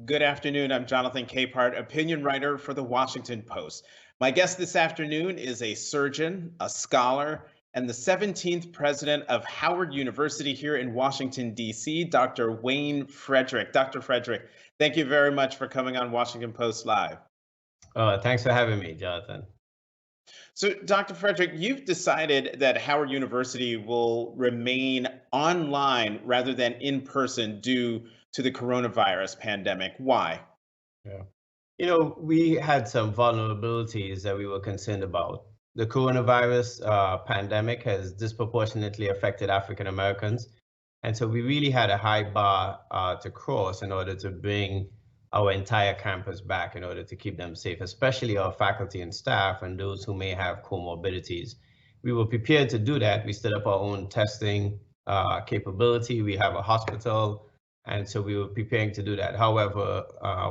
Good afternoon. I'm Jonathan Capehart, opinion writer for the Washington Post. My guest this afternoon is a surgeon, a scholar, and the 17th president of Howard University here in Washington, D.C., Dr. Wayne Frederick. Dr. Frederick, thank you very much for coming on Washington Post Live. Thanks for having me, Jonathan. So, Dr. Frederick, you've decided that Howard University will remain online rather than in person due to the coronavirus pandemic. Why? Yeah. We had some vulnerabilities that we were concerned about. The coronavirus pandemic has disproportionately affected African Americans. And so we really had a high bar to cross in order to bring our entire campus back in order to keep them safe, especially our faculty and staff and those who may have comorbidities. We were prepared to do that. We set up our own testing capability. We have a hospital. And so we were preparing to do that. However,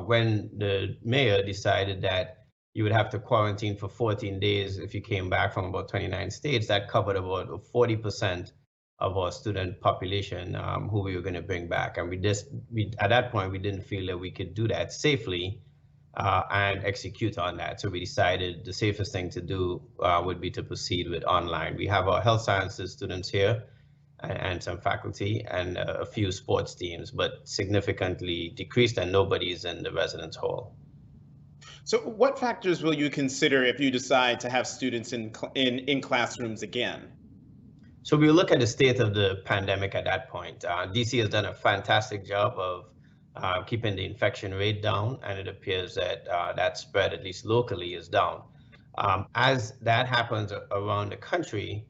when the mayor decided that you would have to quarantine for 14 days if you came back from about 29 states, that covered about 40% of our student population who we were going to bring back. And at that point, we didn't feel that we could do that safely and execute on that. So we decided the safest thing to do would be to proceed with online. We have our health sciences students here and some faculty and a few sports teams, but significantly decreased, and nobody's in the residence hall. So, what factors will you consider if you decide to have students in classrooms again? So we look at the state of the pandemic at that point. DC has done a fantastic job of keeping the infection rate down, and it appears that that spread, at least locally, is down. As that happens around the country,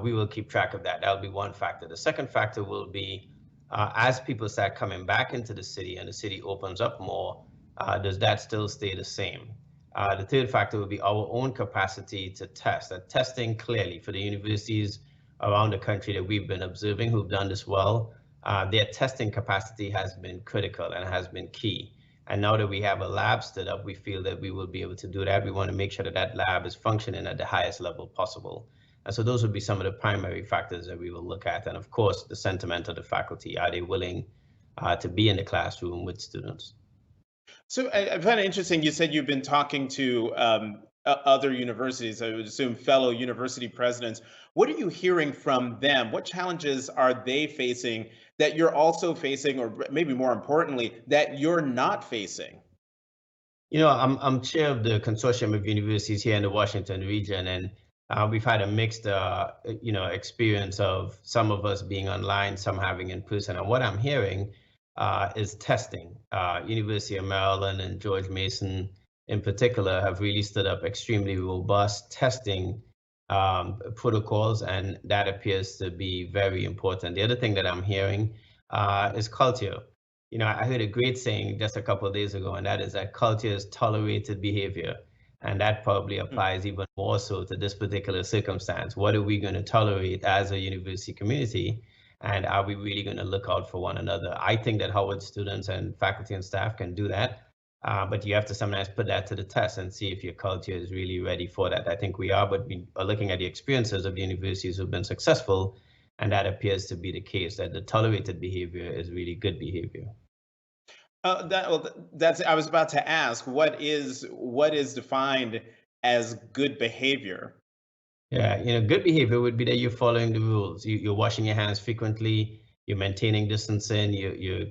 we will keep track of that. That'll be one factor. The second factor will be as people start coming back into the city and the city opens up more, does that still stay the same? The third factor will be our own capacity to test. Testing clearly for the universities around the country that we've been observing who've done this well, their testing capacity has been critical and has been key. And now that we have a lab stood up, we feel that we will be able to do that. We want to make sure that that lab is functioning at the highest level possible. And so those would be some of the primary factors that we will look at. And of course, the sentiment of the faculty. Are they willing to be in the classroom with students? So I find it interesting. You said you've been talking to other universities, I would assume fellow university presidents. What are you hearing from them? What challenges are they facing that you're also facing, or maybe more importantly, that you're not facing? I'm chair of the consortium of universities here in the Washington region, and we've had a mixed, experience of some of us being online, some having in person. And what I'm hearing is testing. University of Maryland and George Mason in particular have really stood up extremely robust testing protocols, and that appears to be very important. The other thing that I'm hearing is culture. I heard a great saying just a couple of days ago, and that is that culture is tolerated behavior. And that probably applies even more so to this particular circumstance. What are we going to tolerate as a university community? And are we really going to look out for one another? I think that Howard students and faculty and staff can do that. But you have to sometimes put that to the test and see if your culture is really ready for that. I think we are, but we are looking at the experiences of the universities who've been successful. And that appears to be the case, that the tolerated behavior is really good behavior. That's I was about to ask. What is defined as good behavior? Yeah, good behavior would be that you're following the rules. You're washing your hands frequently. You're maintaining distancing. You're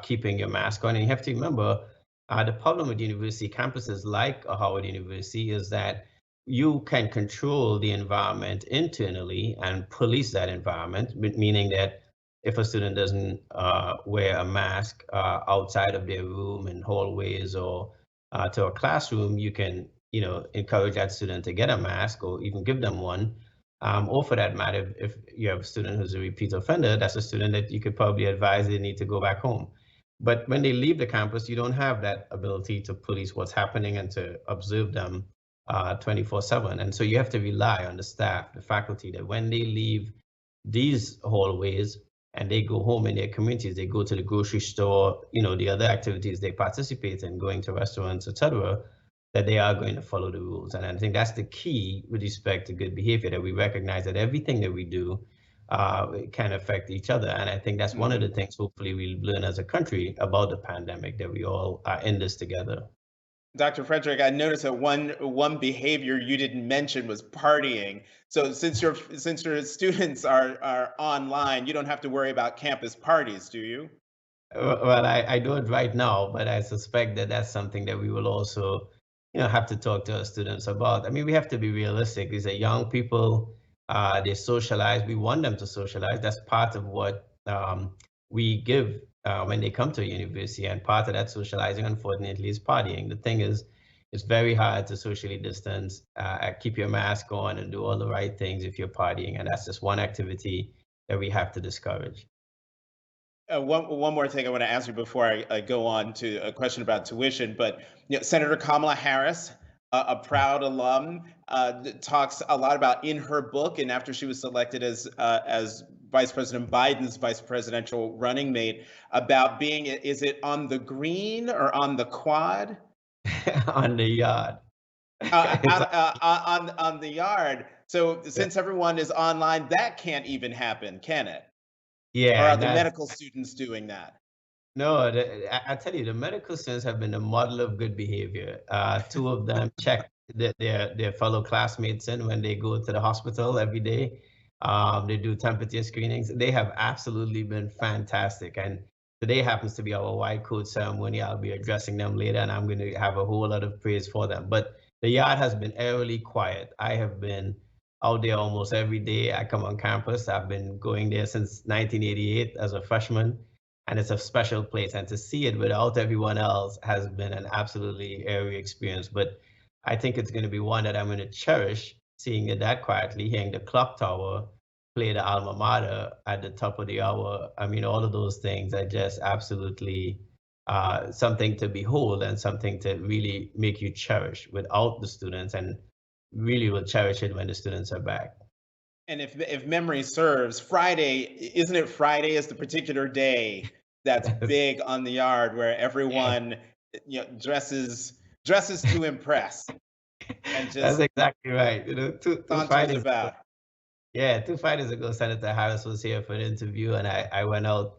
keeping your mask on. And you have to remember, the problem with university campuses like Howard University is that you can control the environment internally and police that environment, meaning that if a student doesn't wear a mask outside of their room in hallways or to a classroom, you can, encourage that student to get a mask or even give them one. Or for that matter, if you have a student who's a repeat offender, that's a student that you could probably advise they need to go back home. But when they leave the campus, you don't have that ability to police what's happening and to observe them 24/7. And so you have to rely on the staff, the faculty, that when they leave these hallways, and they go home in their communities, they go to the grocery store, the other activities they participate in, going to restaurants, etc., that they are going to follow the rules. And I think that's the key with respect to good behavior, that we recognize that everything that we do it can affect each other. And I think that's one of the things hopefully we'll learn as a country about the pandemic, that we all are in this together. Dr. Frederick, I noticed that one behavior you didn't mention was partying. So since your students are online, you don't have to worry about campus parties, do you? Well, I don't right now, but I suspect that that's something that we will also, have to talk to our students about. I mean, we have to be realistic. These are young people. They socialize. We want them to socialize. That's part of what we give when they come to a university. And part of that socializing, unfortunately, is partying. The thing is, it's very hard to socially distance, keep your mask on, and do all the right things if you're partying. And that's just one activity that we have to discourage. One more thing I want to ask you before I go on to a question about tuition, but Senator Kamala Harris, a proud alum, talks a lot about in her book, and after she was selected as Vice President Biden's vice presidential running mate, about being, is it on the green or on the quad? On the yard. It's On the yard. So since everyone is online, that can't even happen, can it? Or Yeah, are and the that's medical students doing that? no. I tell you, the medical students have been a model of good behavior. Two of them check their fellow classmates in when they go to the hospital every day. They do temperature screenings. They have absolutely been fantastic. And today happens to be our white coat ceremony. I'll be addressing them later, and I'm going to have a whole lot of praise for them. But the yard has been eerily quiet. I have been out there almost every day. I come on campus. I've been going there since 1988 as a freshman, and it's a special place. And to see it without everyone else has been an absolutely airy experience. But I think it's going to be one that I'm going to cherish, seeing it that quietly, hearing the clock tower play the alma mater at the top of the hour. I mean, all of those things are just absolutely something to behold, and something to really make you cherish without the students, and really will cherish it when the students are back. And if memory serves, Friday, isn't it Friday is the particular day that's big on the yard where Yeah, everyone dresses to impress and that's just exactly right. Two saunters Fridays. about. Yeah, 2 Fridays ago, Senator Harris was here for an interview, and I went out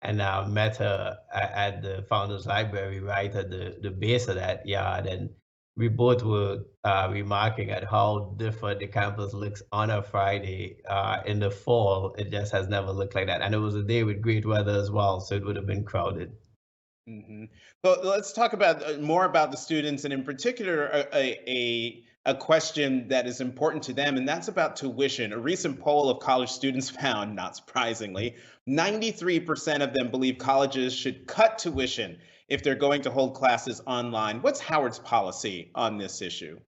and met her at the Founders Library, right at the base of that yard. And we both were remarking at how different the campus looks on a Friday. In the fall, it just has never looked like that. And it was a day with great weather as well, so it would have been crowded. hmm So let's talk about more about the students, and in particular, a question that is important to them, and that's about tuition. A recent poll of college students found, not surprisingly, 93% of them believe colleges should cut tuition if they're going to hold classes online. What's Howard's policy on this issue?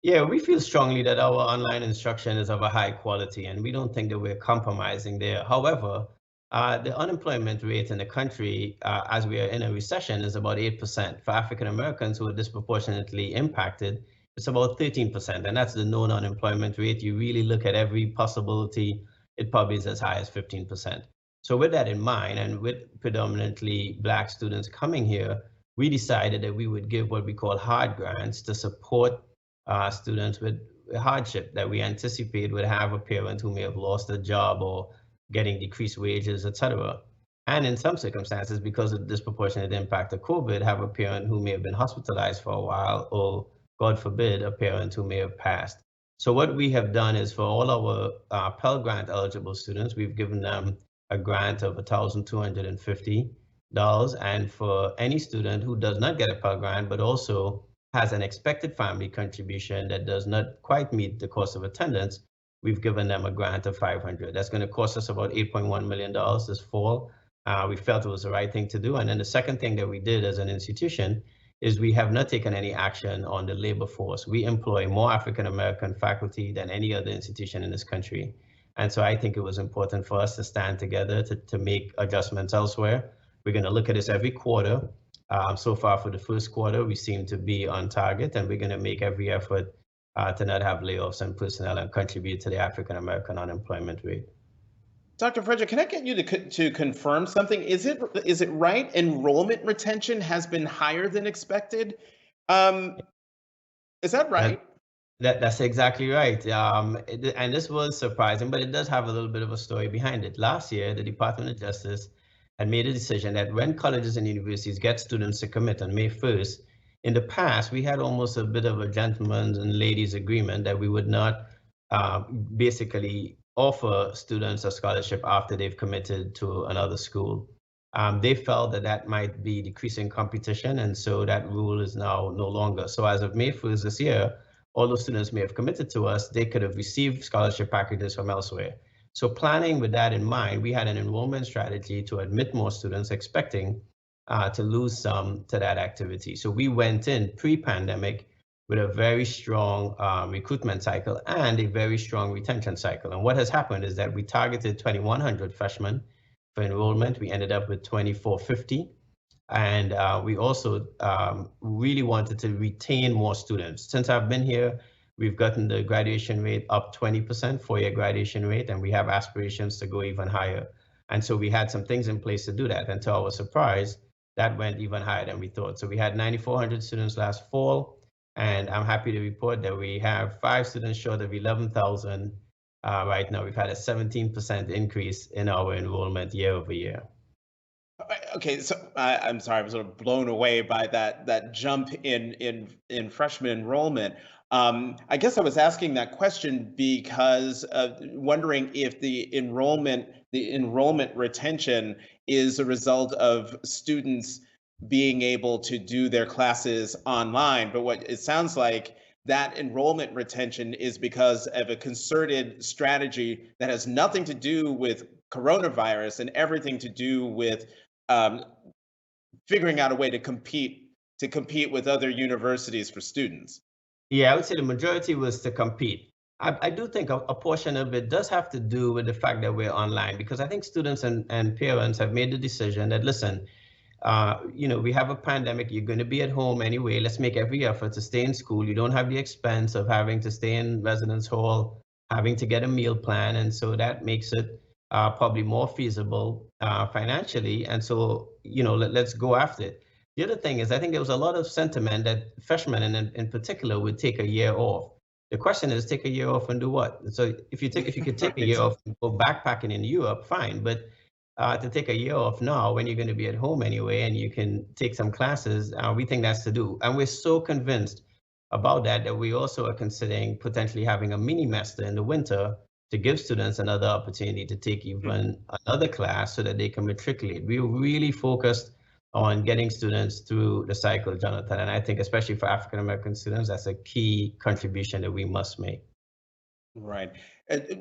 Yeah, we feel strongly that our online instruction is of a high quality, and we don't think that we're compromising there. However, the unemployment rate in the country, as we are in a recession, is about 8%. For African Americans who are disproportionately impacted, it's about 13%, and that's the known unemployment rate. You really look at every possibility, it probably is as high as 15%. So with that in mind, and with predominantly Black students coming here, we decided that we would give what we call hard grants to support students with hardship that we anticipate would have a parent who may have lost a job or getting decreased wages, etc. And in some circumstances, because of the disproportionate impact of COVID, have a parent who may have been hospitalized for a while, or God forbid, a parent who may have passed. So what we have done is, for all our Pell Grant eligible students, we've given them a grant of $1,250. And for any student who does not get a Pell Grant, but also has an expected family contribution that does not quite meet the cost of attendance, we've given them a grant of $500. That's going to cost us about $8.1 million this fall. We felt it was the right thing to do. And then the second thing that we did as an institution is we have not taken any action on the labor force. We employ more African American faculty than any other institution in this country. And so I think it was important for us to stand together to make adjustments elsewhere. We're going to look at this every quarter. So far for the first quarter, we seem to be on target, and we're going to make every effort to not have layoffs in personnel and contribute to the African American unemployment rate. Dr. Frederick, can I get you to confirm something? Is it right? Enrollment retention has been higher than expected. Um, is that That right? That's exactly right. And this was surprising, but it does have a little bit of a story behind it. Last year, the Department of Justice had made a decision that when colleges and universities get students to commit on May 1st, in the past, we had almost a bit of a gentleman's and ladies agreement that we would not basically offer students a scholarship after they've committed to another school. They felt that that might be decreasing competition, and so that rule is now no longer. So as of May 1st this year, all those students may have committed to us, they could have received scholarship packages from elsewhere. So planning with that in mind, we had an enrollment strategy to admit more students, expecting to lose some to that activity. So we went in pre-pandemic with a very strong recruitment cycle and a very strong retention cycle. And what has happened is that we targeted 2,100 freshmen for enrollment. We ended up with 2,450. And we also really wanted to retain more students. Since I've been here, we've gotten the graduation rate up 20%, four-year graduation rate, and we have aspirations to go even higher. And so we had some things in place to do that. And to our surprise, that went even higher than we thought. So we had 9,400 students last fall, and I'm happy to report that we have 5 students short of 11,000 right now. We've had a 17% increase in our enrollment year over year. Okay, so I'm sorry, I was sort of blown away by that jump in freshman enrollment. I guess I was asking that question because wondering if the enrollment retention is a result of students being able to do their classes online. But what it sounds like, that enrollment retention is because of a concerted strategy that has nothing to do with coronavirus and everything to do with um, figuring out a way to compete with other universities for students. Yeah, I would say the majority was to compete. I do think a portion of it does have to do with the fact that we're online, because I think students and parents have made the decision that, listen, we have a pandemic, you're going to be at home anyway, let's make every effort to stay in school. You don't have the expense of having to stay in residence hall, having to get a meal plan. And so that makes it probably more feasible financially. And so, let's go after it. The other thing is, I think there was a lot of sentiment that freshmen in particular would take a year off. The question is, take a year off and do what? So if you could take a year off and go backpacking in Europe, fine. But to take a year off now when you're going to be at home anyway and you can take some classes, we think that's to do. And we're so convinced about that we also are considering potentially having a mini master in the winter to give students another opportunity to take even another class so that they can matriculate. We're really focused on getting students through the cycle, Jonathan. And I think especially for African American students, that's a key contribution that we must make. Right.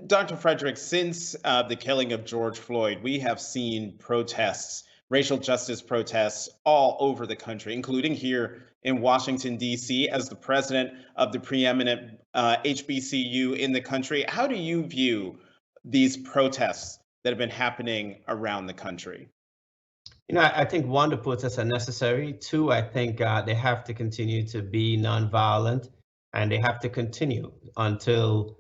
Dr. Frederick, since the killing of George Floyd, we have seen protests, racial justice protests all over the country, including here in Washington, D.C., as the president of the preeminent HBCU in the country. How do you view these protests that have been happening around the country? I think one, the protests are necessary. Two, I think they have to continue to be nonviolent, and they have to continue until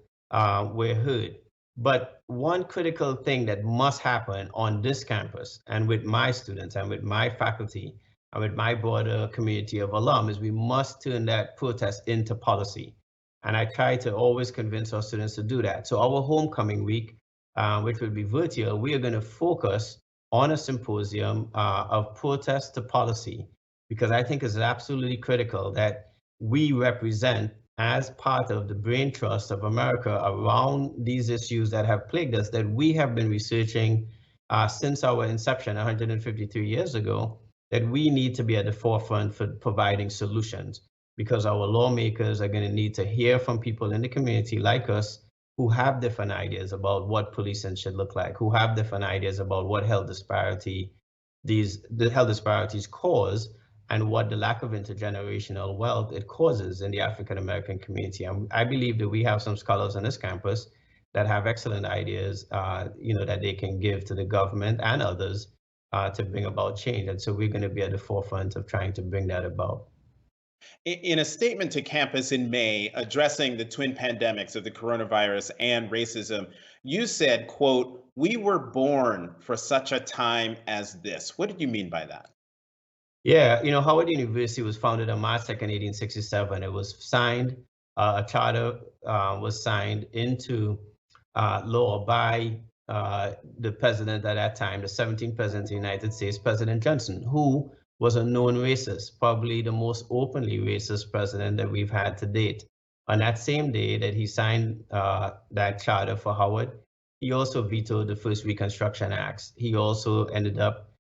we're heard. But one critical thing that must happen on this campus and with my students and with my faculty and with my broader community of alum is we must turn that protest into policy. And I try to always convince our students to do that. So our homecoming week, which will be virtual, we are going to focus on a symposium of protest to policy, because I think it's absolutely critical that we represent as part of the brain trust of America around these issues that have plagued us, that we have been researching since our inception 153 years ago, that we need to be at the forefront for providing solutions, because our lawmakers are going to need to hear from people in the community like us who have different ideas about what policing should look like, who have different ideas about what health the health disparities cause, and what the lack of intergenerational wealth it causes in the African American community. And I believe that we have some scholars on this campus that have excellent ideas, that they can give to the government and others to bring about change. And so we're going to be at the forefront of trying to bring that about. In a statement to campus in May addressing the twin pandemics of the coronavirus and racism, you said, quote, "We were born for such a time as this." What did you mean by that? Yeah, Howard University was founded on March 2nd, 1867. It was signed a charter was signed into law by the president at that time, the 17th president of the United States, President Johnson, who was a known racist, probably the most openly racist president that we've had to date. On that same day that he signed that charter for Howard, he also vetoed the first Reconstruction Acts. He also ended up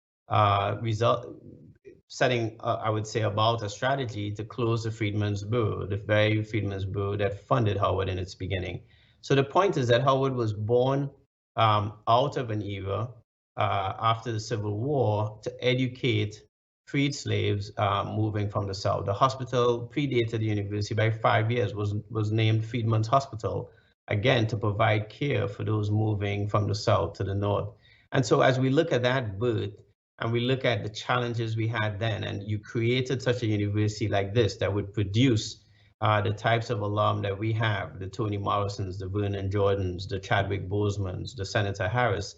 setting, I would say, about a strategy to close the Freedmen's Bureau, the very Freedmen's Bureau that funded Howard in its beginning. So the point is that Howard was born out of an era after the Civil War to educate freed slaves moving from the South. The hospital predated the university by 5 years, was named Freedmen's Hospital, again, to provide care for those moving from the South to the North. And so as we look at that birth, and we look at the challenges we had then, and you created such a university like this that would produce the types of alum that we have, the Toni Morrisons, the Vernon Jordans, the Chadwick Bosemans, the Senator Harris.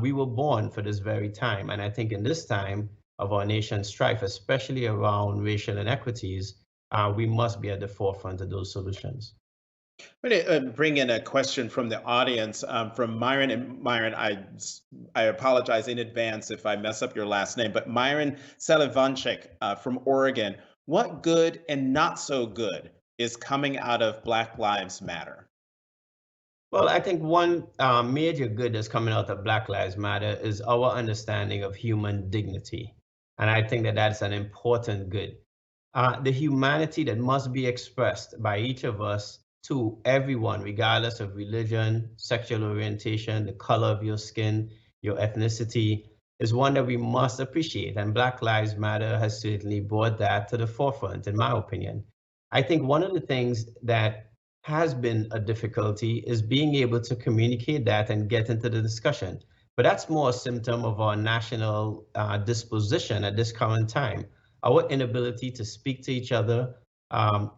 We were born for this very time. And I think in this time of our nation's strife, especially around racial inequities, we must be at the forefront of those solutions. I'm going to bring in a question from the audience from Myron. And Myron, I apologize in advance if I mess up your last name, but Myron Selivanchik from Oregon. What good and not so good is coming out of Black Lives Matter? Well, I think one major good that's coming out of Black Lives Matter is our understanding of human dignity. And I think that that's an important good. The humanity that must be expressed by each of us to everyone, regardless of religion, sexual orientation, the color of your skin, your ethnicity, is one that we must appreciate. And Black Lives Matter has certainly brought that to the forefront, in my opinion. I think one of the things that has been a difficulty is being able to communicate that and get into the discussion. But that's more a symptom of our national disposition at this current time. Our inability to speak to each other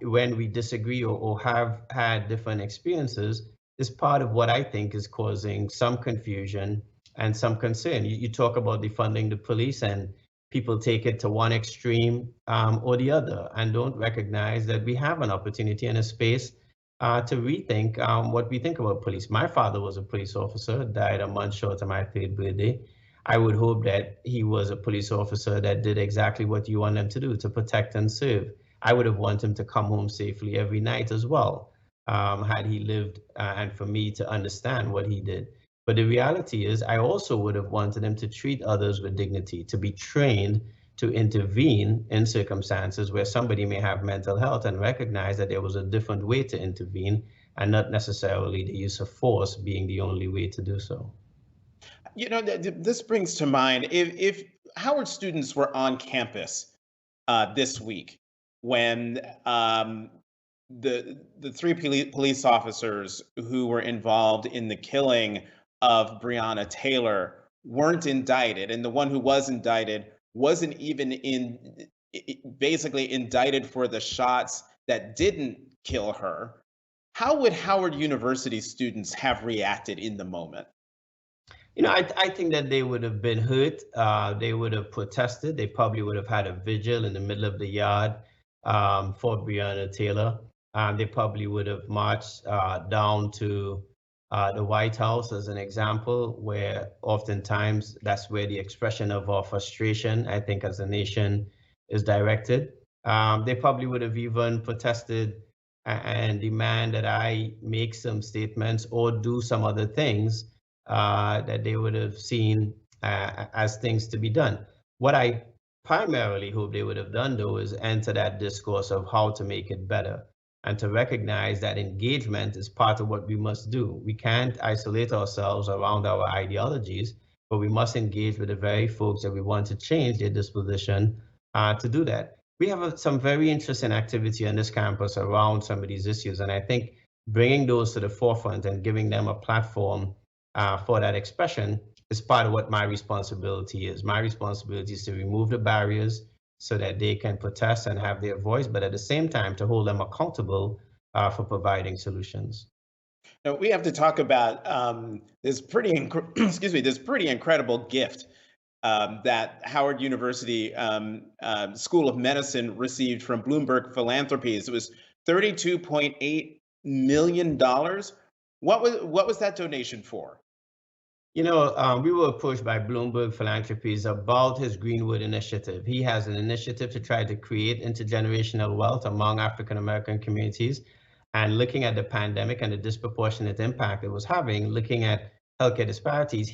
when we disagree or have had different experiences is part of what I think is causing some confusion and some concern. You talk about defunding the police, and people take it to one extreme or the other and don't recognize that we have an opportunity and a space to rethink what we think about police. My father was a police officer, died a month short of my 3rd birthday. I would hope that he was a police officer that did exactly what you want them to do, to protect and serve. I would have wanted him to come home safely every night as well, had he lived, and for me to understand what he did. But the reality is, I also would have wanted him to treat others with dignity, to be trained to intervene in circumstances where somebody may have mental health and recognize that there was a different way to intervene and not necessarily the use of force being the only way to do so. You know, this brings to mind if Howard students were on campus this week when the 3 police officers who were involved in the killing of Breonna Taylor weren't indicted, and the one who was indicted wasn't even basically indicted for the shots that didn't kill her, how would Howard University students have reacted in the moment? You know, I think that they would have been hurt. They would have protested. They probably would have had a vigil in the middle of the yard for Breonna Taylor. They probably would have marched down to the White House as an example, where oftentimes that's where the expression of our frustration, I think, as a nation is directed. They probably would have even protested and demand that I make some statements or do some other things that they would have seen as things to be done. What I primarily hope they would have done, though, is enter that discourse of how to make it better and to recognize that engagement is part of what we must do. We can't isolate ourselves around our ideologies, but we must engage with the very folks that we want to change their disposition to do that. We have some very interesting activity on this campus around some of these issues, and I think bringing those to the forefront and giving them a platform for that expression is part of what my responsibility is. My responsibility is to remove the barriers so that they can protest and have their voice, but at the same time to hold them accountable for providing solutions. Now we have to talk about this pretty incredible gift that Howard University School of Medicine received from Bloomberg Philanthropies. It was $32.8 million. What was that donation for? We were approached by Bloomberg Philanthropies about his Greenwood initiative. He has an initiative to try to create intergenerational wealth among African American communities. And looking at the pandemic and the disproportionate impact it was having, looking at healthcare disparities,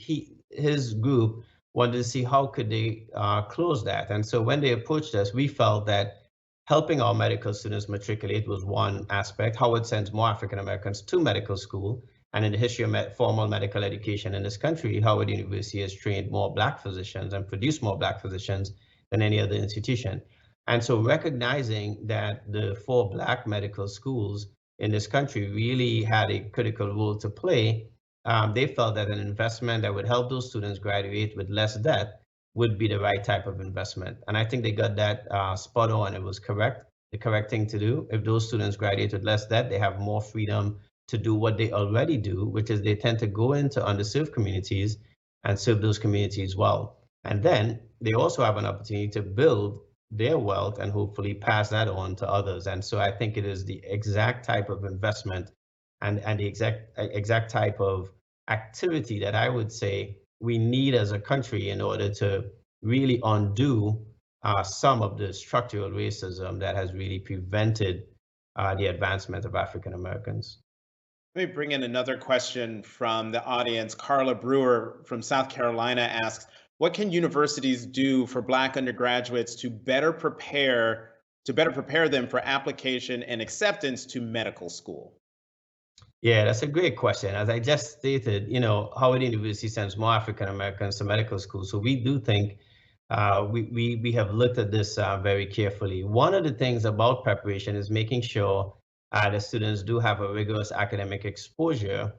his group wanted to see how could they close that. And so when they approached us, we felt that helping our medical students matriculate was one aspect. How it sends more African Americans to medical school. And in the history of formal medical education in this country, Howard University has trained more Black physicians and produced more Black physicians than any other institution. And so recognizing that the 4 Black medical schools in this country really had a critical role to play, they felt that an investment that would help those students graduate with less debt would be the right type of investment. And I think they got that spot on. It was correct, the correct thing to do. If those students graduate with less debt, they have more freedom to do what they already do, which is they tend to go into underserved communities and serve those communities well. And then they also have an opportunity to build their wealth and hopefully pass that on to others. And so I think it is the exact type of investment and the exact type of activity that I would say we need as a country in order to really undo some of the structural racism that has really prevented the advancement of African Americans. Let me bring in another question from the audience. Carla Brewer from South Carolina asks, what can universities do for Black undergraduates to better prepare them for application and acceptance to medical school? Yeah, that's a great question. As I just stated, Howard University sends more African Americans to medical school. So we do think we have looked at this very carefully. One of the things about preparation is making sure the students do have a rigorous academic exposure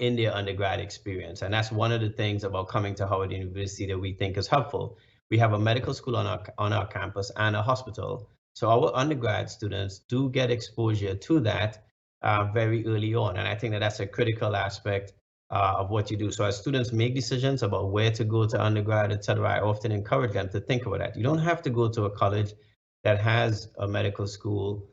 in their undergrad experience. And that's one of the things about coming to Howard University that we think is helpful. We have a medical school on our campus and a hospital. So our undergrad students do get exposure to that very early on. And I think that that's a critical aspect of what you do. So as students make decisions about where to go to undergrad, et cetera, I often encourage them to think about that. You don't have to go to a college that has a medical school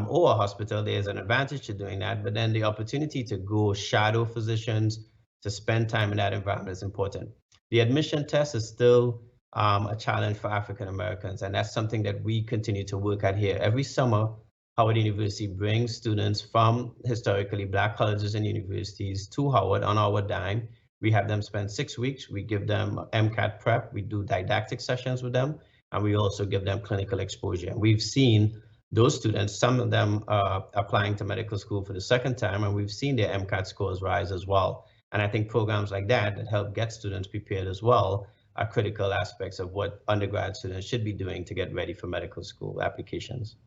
or a hospital. There's an advantage to doing that, but then the opportunity to go shadow physicians, to spend time in that environment is important. The admission test is still a challenge for African Americans, and that's something that we continue to work at here. Every summer, Howard University brings students from historically Black colleges and universities to Howard on our dime. We have them spend 6 weeks. We give them MCAT prep. We do didactic sessions with them, and we also give them clinical exposure. And we've seen those students, some of them applying to medical school for the second time, and we've seen their MCAT scores rise as well. And I think programs like that help get students prepared as well are critical aspects of what undergrad students should be doing to get ready for medical school applications.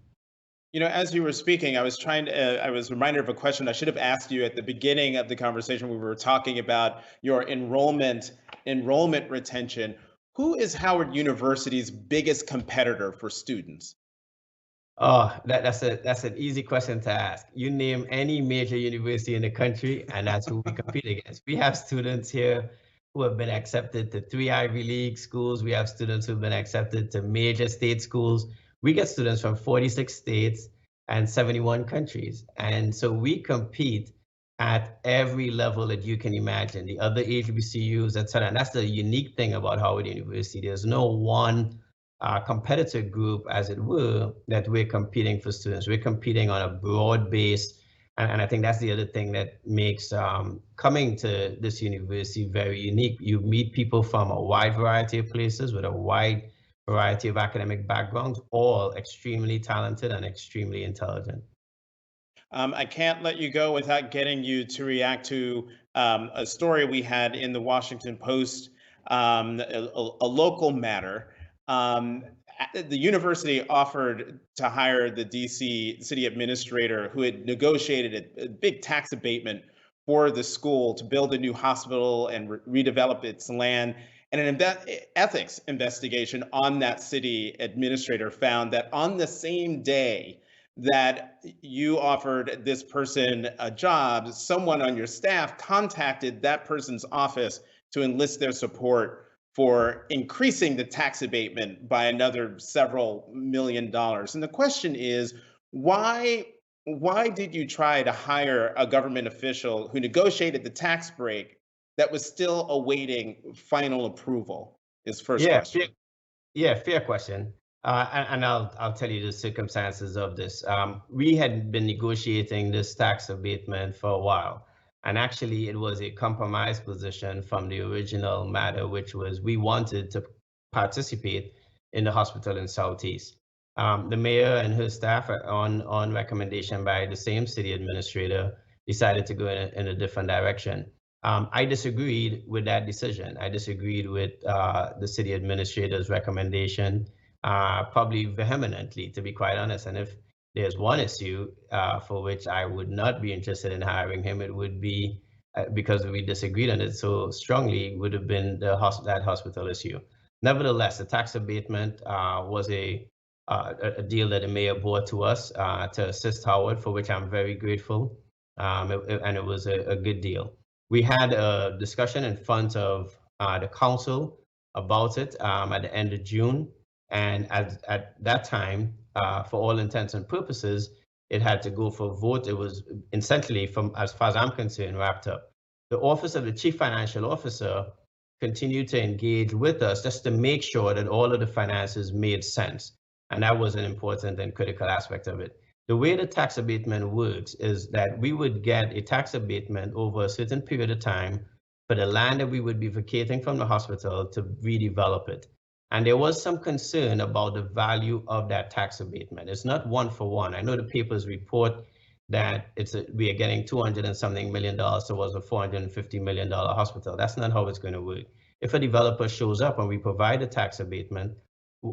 As you were speaking, I was reminded of a question I should have asked you at the beginning of the conversation. We were talking about your enrollment retention. Who is Howard University's biggest competitor for students? Oh, that's an easy question to ask. You name any major university in the country, and that's who we compete against. We have students here who have been accepted to 3 Ivy League schools. We have students who've been accepted to major state schools. We get students from 46 states and 71 countries. And so we compete at every level that you can imagine, the other HBCUs, et cetera. And that's the unique thing about Howard University. There's no one competitor group, as it were, that we're competing for students. We're competing on a broad base. And I think that's the other thing that makes coming to this university very unique. You meet people from a wide variety of places with a wide variety of academic backgrounds, all extremely talented and extremely intelligent. I can't let you go without getting you to react to a story we had in the Washington Post, a local matter. The university offered to hire the DC city administrator who had negotiated a big tax abatement for the school to build a new hospital and redevelop its land. And an ethics investigation on that city administrator found that on the same day that you offered this person a job, someone on your staff contacted that person's office to enlist their support for increasing the tax abatement by another several $1 million. And the question is, why why did you try to hire a government official who negotiated the tax break that was still awaiting final approval? Is first Yeah, question. yeah, fair question. And I'll tell you the circumstances of this. We had been negotiating this tax abatement for a while, and actually it was a compromise position from the original matter, which was we wanted to participate in the hospital in Southeast. The mayor and her staff, on recommendation by the same city administrator, decided to go in a different direction. I disagreed with that decision. I disagreed with the city administrator's recommendation, probably vehemently, to be quite honest. And if there's one issue for which I would not be interested in hiring him, it would be because we disagreed on it so strongly, would have been that hospital issue. Nevertheless, the tax abatement was a deal that the mayor brought to us to assist Howard, for which I'm very grateful. And it was a good deal. We had a discussion in front of the council about it at the end of June. And at that time, for all intents and purposes, it had to go for a vote. It was essentially, from as far as I'm concerned, wrapped up. The office of the chief financial officer continued to engage with us just to make sure that all of the finances made sense. And that was an important and critical aspect of it. The way the tax abatement works is that we would get a tax abatement over a certain period of time for the land that we would be vacating from the hospital to redevelop it. And there was some concern about the value of that tax abatement. It's not one for one. I know the papers report that we are getting 200 and something million dollars towards a $450 million hospital. That's not how it's going to work. If a developer shows up and we provide a tax abatement,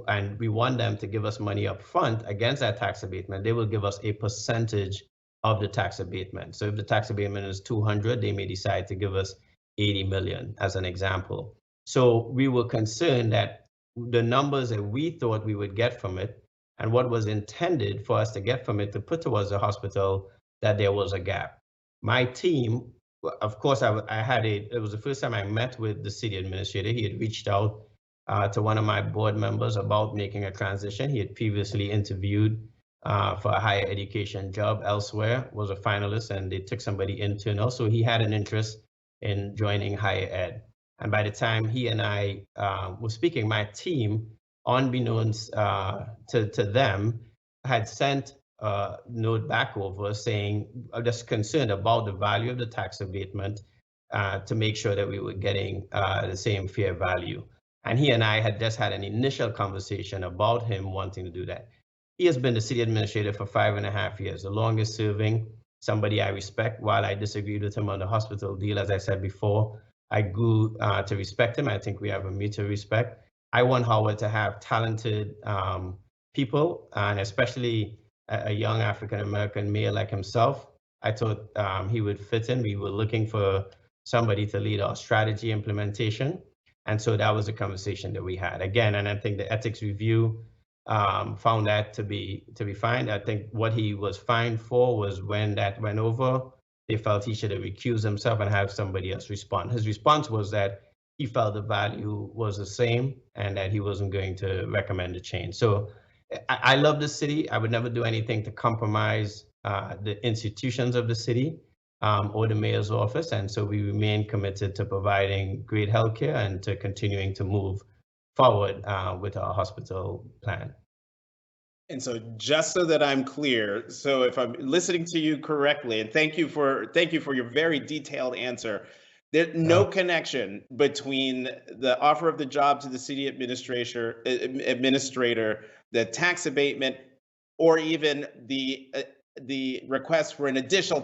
and we want them to give us money up front against that tax abatement, they will give us a percentage of the tax abatement. So if the tax abatement is 200, they may decide to give us 80 million as an example. So we were concerned that the numbers that we thought we would get from it and what was intended for us to get from it to put towards the hospital, that there was a gap. My team, of course, it was the first time I met with the city administrator. He had reached out to one of my board members about making a transition. He had previously interviewed for a higher education job elsewhere, was a finalist, and they took somebody internal. So he had an interest in joining higher ed. And by the time he and I were speaking, my team, unbeknownst to them, had sent a note back over saying, just concerned about the value of the tax abatement to make sure that we were getting the same fair value. And he and I had just had an initial conversation about him wanting to do that. He has been the city administrator for 5.5 years, the longest serving, somebody I respect. While I disagreed with him on the hospital deal, as I said before, I grew to respect him. I think we have a mutual respect. I want Howard to have talented people, and especially a young African-American mayor like himself. I thought he would fit in. We were looking for somebody to lead our strategy implementation. And so that was a conversation that we had again. And I think the ethics review found that to be fine. I think what he was fined for was when that went over, they felt he should have recused himself and have somebody else respond. His response was that he felt the value was the same and that he wasn't going to recommend a change. So I love the city. I would never do anything to compromise the institutions of the city. Or the mayor's office. And so we remain committed to providing great healthcare and to continuing to move forward with our hospital plan. And so just so that I'm clear, so if I'm listening to you correctly, and thank you for your very detailed answer, there's no connection between the offer of the job to the city administrator, the tax abatement, or even the request for an additional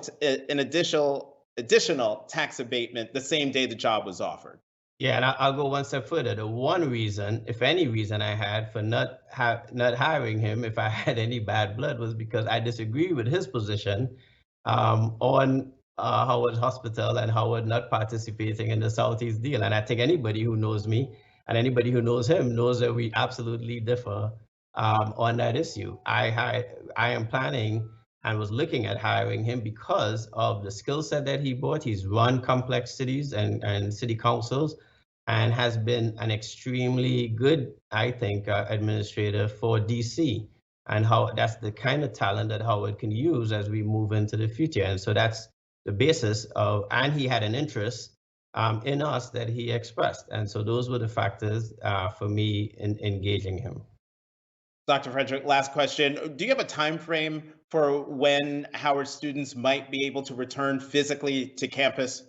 tax abatement the same day the job was offered. Yeah, and I'll go one step further. The one reason, if any reason I had for not hiring him, if I had any bad blood, was because I disagree with his position on Howard Hospital and Howard not participating in the Southeast deal. And I think anybody who knows me and anybody who knows him knows that we absolutely differ on that issue. I am planning and was looking at hiring him because of the skill set that he brought. He's run complex cities and city councils and has been an extremely good, I think, administrator for DC. and how that's the kind of talent that Howard can use as we move into the future. And so that's the basis of, and he had an interest in us that he expressed. And so those were the factors for me in engaging him. Dr. Frederick, last question. Do you have a time frame for when Howard students might be able to return physically to campus?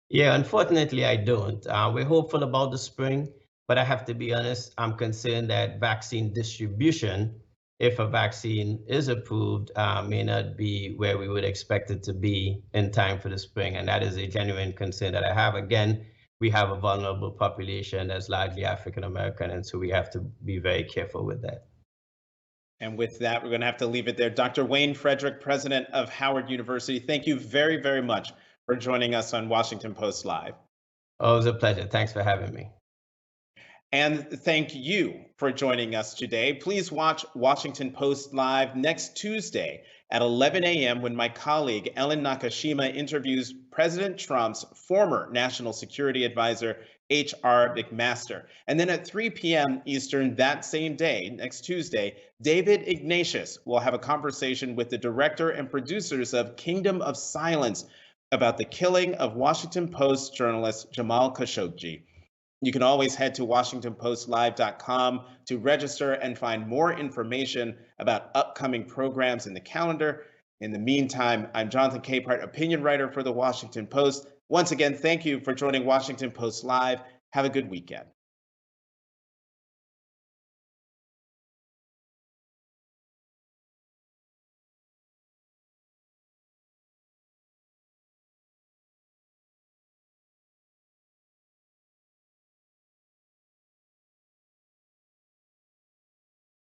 Yeah, unfortunately, I don't. We're hopeful about the spring, but I have to be honest, I'm concerned that vaccine distribution, if a vaccine is approved, may not be where we would expect it to be in time for the spring. And that is a genuine concern that I have. Again, we have a vulnerable population that's largely African American, and so we have to be very careful with that. And with that, we're going to have to leave it there. Dr. Wayne Frederick, president of Howard University, thank you very, very much for joining us on Washington Post Live. Oh, it was a pleasure. Thanks for having me. And thank you for joining us today. Please watch Washington Post Live next Tuesday at 11 a.m. when my colleague Ellen Nakashima interviews President Trump's former National Security Advisor, H.R. McMaster. And then at 3 p.m. Eastern that same day, next Tuesday, David Ignatius will have a conversation with the director and producers of Kingdom of Silence about the killing of Washington Post journalist Jamal Khashoggi. You can always head to WashingtonPostLive.com to register and find more information about upcoming programs in the calendar. In the meantime, I'm Jonathan Capehart, opinion writer for the Washington Post. Once again, thank you for joining Washington Post Live. Have a good weekend.